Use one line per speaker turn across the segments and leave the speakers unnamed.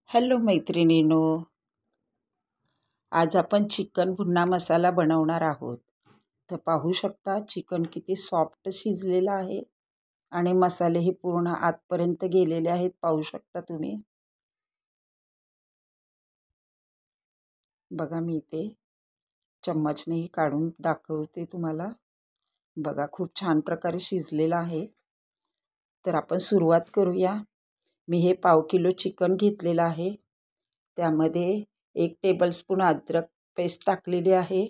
Hello मैत्रिणींनो, आज आपण चिकन पुन्हा मसाला बनवणार आहोत. तर पाहू शकता चिकन किती सॉफ्ट शिजलेलं आहे आणि मसाले हे पूर्ण आतपर्यंत गेलेले आहेत. पाहू शकता तुम्ही. बघा, मी ते चम्मचनेही काढून दाखवते तुम्हाला. बघा, खूप छान प्रकारे शिजलेलं आहे. तर आपण सुरुवात करूया. मी हे 1/2 किलो चिकन घेतलेलं आहे. त्यामध्ये 1 टेबलस्पून अद्रक पेस्ट टाकलेली आहे.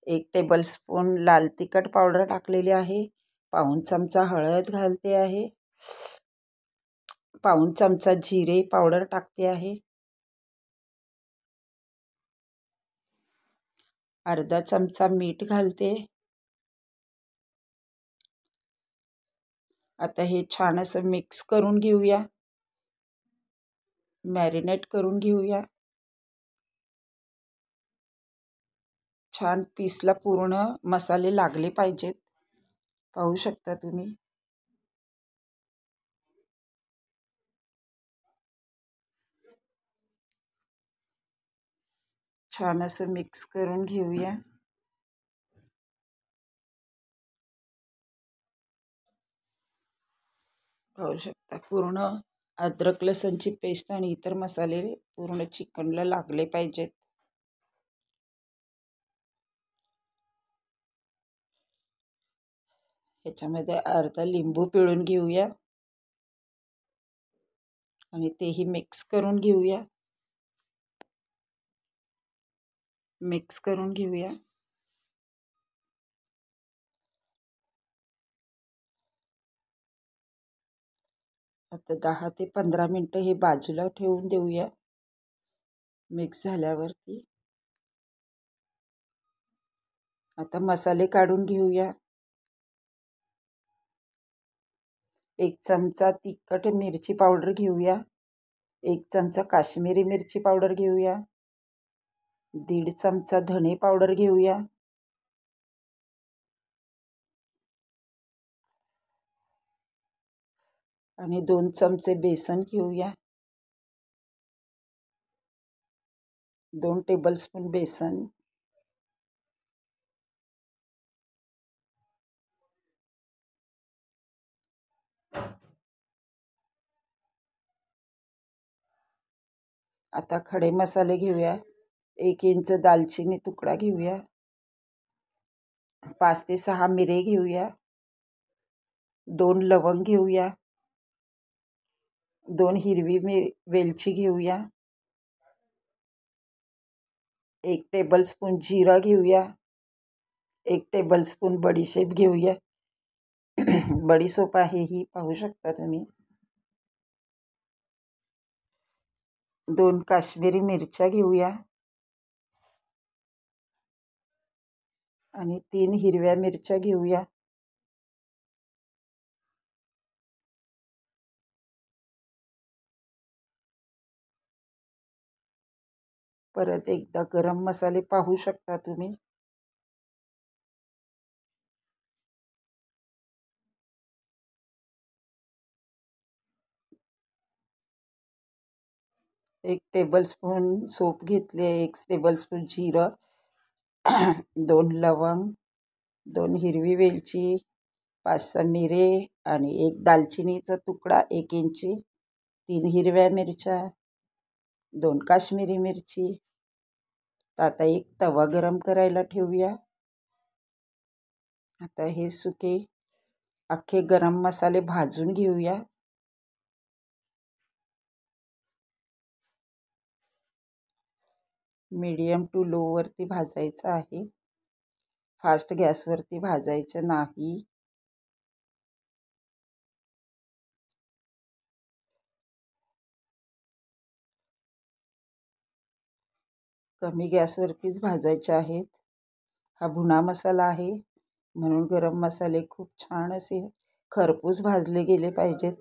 1 टेबलस्पून लाल तिखट पावडर टाकलेली आहे. पाऊण चमचा हळद घालते आहे. पाऊण चमचा जिरे पावडर टाकते आहे. अर्धा चमचा मीठ घालते. आता हे छान असं मिक्स करून घेऊया. मॅरिनेट करून घेऊया. छान पीसला पूर्ण मसाले लागले पाहिजेत. पाहू शकता तुम्ही. छान असं मिक्स करून घेऊया. पाहू शकता पूर्ण अद्रक लसणची पेस्ट आणि इतर मसाले पूर्ण चिकनला लागले पाहिजेत. ह्याच्यामध्ये अर्धा लिंबू पिळून घेऊया आणि तेही मिक्स करून घेऊया. मिक्स करून घेऊया. आता 10 ते 15 मिनटं हे बाजूला ठेवून देऊया. मिक्स झाल्यावरती आता मसाले काढून घेऊया. 1 चमचा तिखट मिरची पावडर घेऊया. 1 चमचा काश्मीरी मिरची पावडर घेऊया. 1.5 चमचा धणे पावडर घेऊया. आणि 2 चमचे बेसन घेऊया. 2 टेबलस्पून बेसन. आता खडे मसाले घेऊया. 1 इंच दालचिनी तुकडा घेऊया. 5 ते 6 मिरे घेऊया. 2 लवंग घेऊया. 2 हिरवी वेलची घेऊया. 1 टेबलस्पून जिरा घेऊया. 1 टेबलस्पून बडीशेप घेऊया. बडीशेप आहे ही, पाहू शकता तुम्ही. 2 काश्मीरी मिरच्या घेऊया आणि 3 हिरव्या मिरच्या घेऊया. परत एकदा गरम मसाले पाहू शकता तुम्ही. एक टेबलस्पून सोप घेतले. 1 टेबलस्पून जिरं. 2 लवंग. 2 हिरवी वेलची. 5-6 मिरे आणि 1 दालचिनीचा तुकडा 1 इंची. 3 हिरव्या मिरच्या. 2 काश्मीरी मिरची. तर आता एक तवा गरम करायला ठेवूया. आता हे सुके अख्खे गरम मसाले भाजून घेऊया. मीडियम टू लो वरती भाजायचं आहे. फास्ट गॅसवरती भाजायचं नाही. कमी गॅसवरतीच भाजायचे आहेत. हा भुना मसाला आहे म्हणून गरम मसाले खूप छान असे खरपूस भाजले गेले पाहिजेत.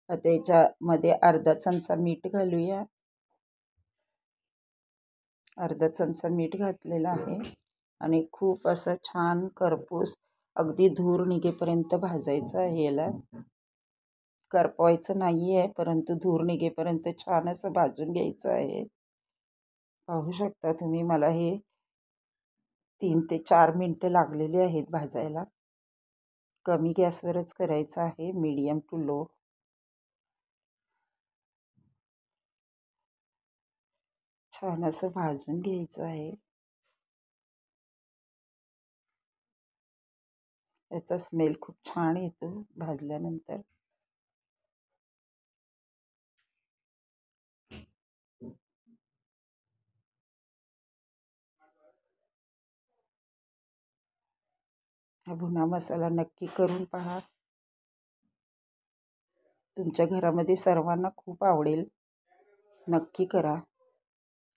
आता याच्यामध्ये अर्धा चमचा मीठ घालूया. अर्धा चमचा मीठ घातलेला आहे आणि खूप असं छान खरपूस अगदी धूर निघेपर्यंत भाजायचं आहे याला. करपवायचं नाही आहे, परंतु धूर निघेपर्यंत छान असं भाजून घ्यायचं आहे. पाहू शकता तुम्ही, मला हे 3 ते 4 मिनटं लागलेली आहेत भाजायला. कमी गॅसवरच करायचं आहे, मीडियम टू लो. छान असं भाजून घ्यायचं आहे. याचा स्मेल खूप छान येतो भाजल्यानंतर. हा भुना मसाला नक्की करून पहा. तुमच्या घरामध्ये सर्वांना खूप आवडेल. नक्की करा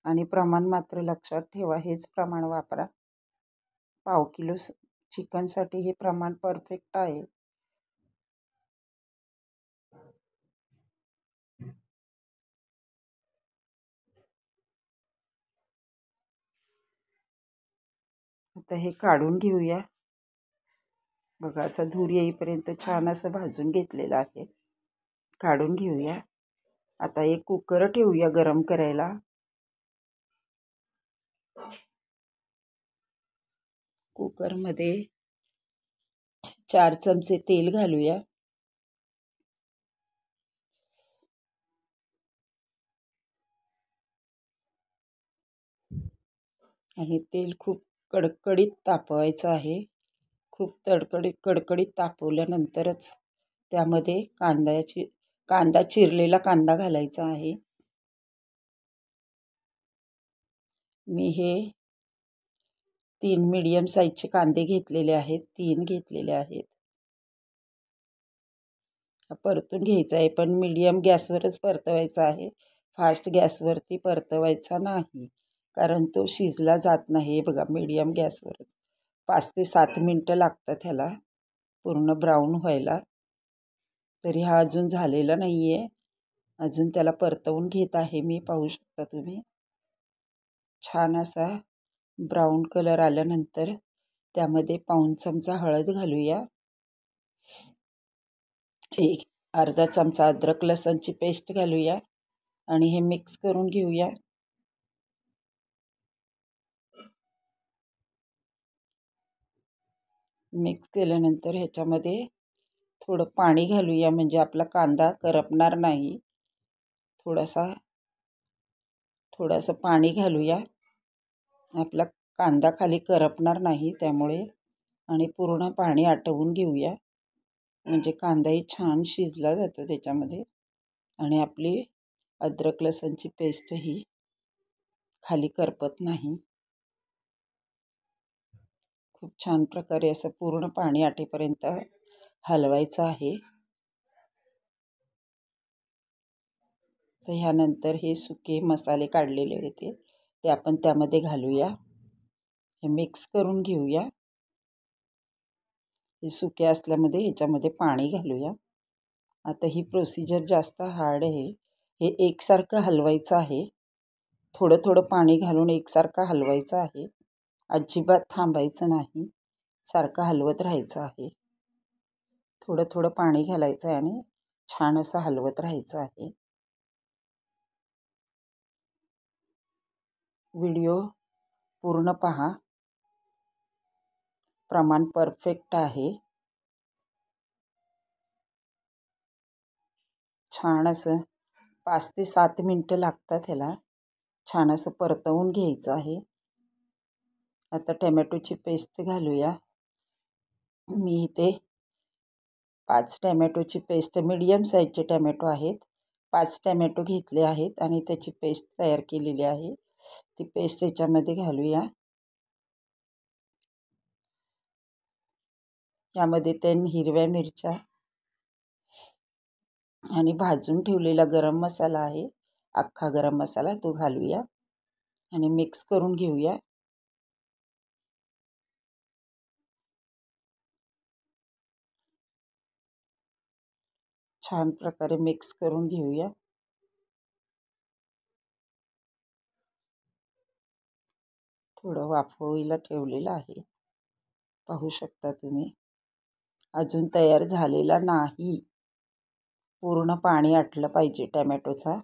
आणि प्रमाण मात्र लक्षात ठेवा, हेच प्रमाण वापरा. पाव किलो चिकनसाठी हे प्रमाण परफेक्ट आहे. आता हे काढून घेऊया. बघा, असा धूर येईपर्यंत छान असं भाजून घेतलेलं आहे. काढून घेऊया. आता एक कुकर ठेवूया गरम करायला. कुकरमध्ये 4 चमचे तेल घालूया. आणि तेल खूप कडकडीत तापवायचं आहे. खूप कडकडीत तापवल्यानंतरच त्यामध्ये कांदा चिरलेला कांदा घालायचा आहे. मी हे 3 मीडियम साईजचे कांदे घेतलेले आहेत. 3 घेतलेले आहेत. परतून घ्यायचा आहे, पण मीडियम गॅसवरच परतवायचा आहे. फास्ट गॅसवरती परतवायचा नाही, कारण तो शिजला जात नाही. बघा, मीडियम गॅसवरच 5 ते 7 मिनटं लागतात ह्याला पूर्ण ब्राऊन व्हायला. तरी हा अजून झालेला नाही आहे. अजून त्याला परतवून घेत आहे मी. पाहू शकता तुम्ही. छान असा ब्राऊन कलर आल्यानंतर त्यामध्ये पाऊण चमचा हळद घालूया. एक अर्धा चमचा अद्रक लसणची पेस्ट घालूया आणि हे मिक्स करून घेऊया. मिक्स केल्यानंतर ह्याच्यामध्ये थोडं पाणी घालूया, म्हणजे आपला कांदा करपणार नाही. थोडंसं पाणी घालूया. आपला कांदा खाली करपणार नाही त्यामुळे. आणि पूर्ण पाणी आटवून घेऊया, म्हणजे कांदाही छान शिजला जातो त्याच्यामध्ये. आणि आपली अद्रक लसणची पेस्टही खाली करपत नाही. खूप छान प्रकारे असं पूर्ण पाणी आटेपर्यंत हलवायचं आहे. तर ह्यानंतर हे सुके मसाले काढलेले होते ते आपण त्यामध्ये घालूया. हे मिक्स करून घेऊया. हे सुके असल्यामध्ये ह्याच्यामध्ये पाणी घालूया. आता ही प्रोसिजर जास्त हार्ड आहे. हे एकसारखं हलवायचं आहे. थोडं थोडं पाणी घालून एकसारखं हलवायचं आहे. अजिबात थांबायचं नाही. सारखं हलवत राहायचं आहे. थोडं थोडं पाणी घालायचं आहे आणि छान असं हलवत राहायचं आहे. व्हिडिओ पूर्ण पहा. प्रमाण परफेक्ट आहे. छान असं 5 ते 7 मिनटं लागतात ह्याला. छान असं परतवून घ्यायचं आहे. आता टमॅटोची पेस्ट घालूया. मी इथे 5 टमॅटोची पेस्ट, मीडियम साईजचे टमॅटो आहेत. 5 टमॅटो घेतले आहेत आणि त्याची पेस्ट तयार केलेली आहे. ती पेस्ट याच्यामध्ये घालूया. यामध्ये 3 हिरव्या मिरच्या आणि भाजून ठेवलेला गरम मसाला आहे, अख्खा गरम मसाला, तो घालूया आणि मिक्स करून घेऊया. छान प्रकारे मिक्स करून घेऊया. थोडं वाफवायला ठेवलेलं आहे. पाहू शकता तुम्ही. अजून तयार झालेला नाही. पूर्ण पाणी आटलं पाहिजे टॅमॅटोचा.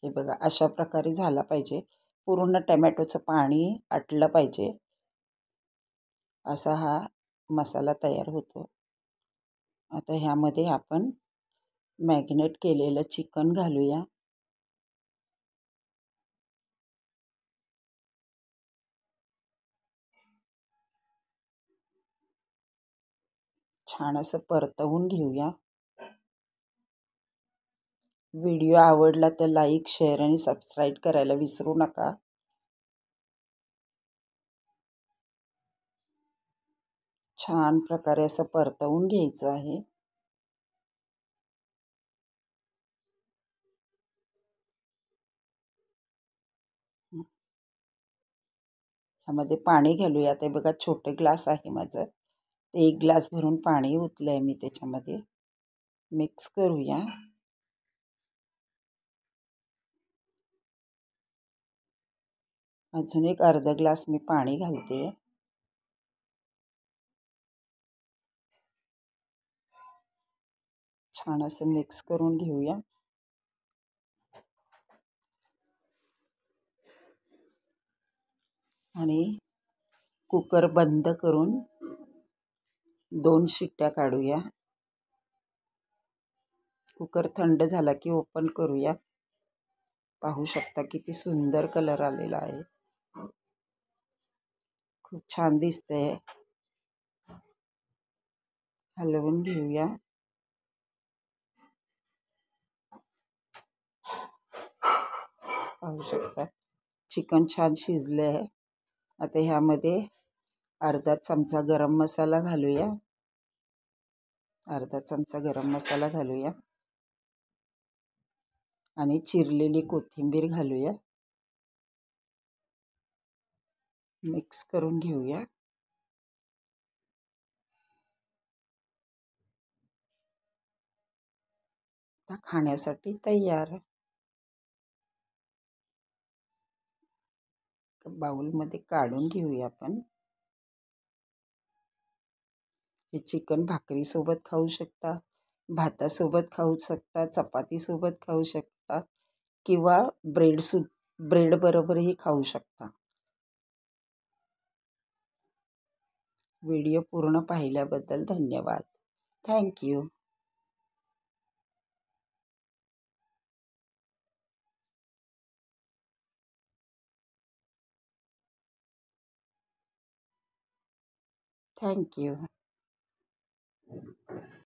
हे बघा अशा प्रकारे झाला पाहिजे. पूर्ण टॅमॅटोचं पाणी आटलं पाहिजे. असा हा मसाला तयार होतो. आता ह्यामध्ये आपण मॅग्नेट केलेलं चिकन घालूया. छान असं परतवून घेऊया. व्हिडिओ आवडला तर लाईक, शेअर आणि सबस्क्राईब करायला विसरू नका. छान प्रकारे असं परतवून घ्यायचं आहे. ह्यामध्ये पाणी घालूया. ते बघा छोटे ग्लास आहे माझं, ते 1 ग्लास भरून पाणी ओतलं आहे मी त्याच्यामध्ये. मिक्स करूया. अजून एक अर्धा ग्लास मी पाणी घालते. छान असं मिक्स करून घेऊया. आणि कुकर बंद करून 2 शिट्ट्या काढूया. कुकर थंड झाला की ओपन करूया. पाहू शकता किती सुंदर कलर आलेला आहे. खूप छान दिसतंय. हलवून घेऊया. पाहू शकता चिकन छान शिजले आहे. आता ह्यामध्ये अर्धा चमचा गरम मसाला घालूया. अर्धा चमचा गरम मसाला घालूया आणि चिरलेली कोथिंबीर घालूया. मिक्स करून घेऊया. आता खाण्यासाठी तयार. बाउलमध्ये काढून घेऊया आपण. हे चिकन भाकरीसोबत खाऊ शकता, भातासोबत खाऊ शकता, चपातीसोबत खाऊ शकता किंवा ब्रेड बरोबरही खाऊ शकता. व्हिडिओ पूर्ण पाहिल्याबद्दल धन्यवाद. थँक्यू. थँक्यू.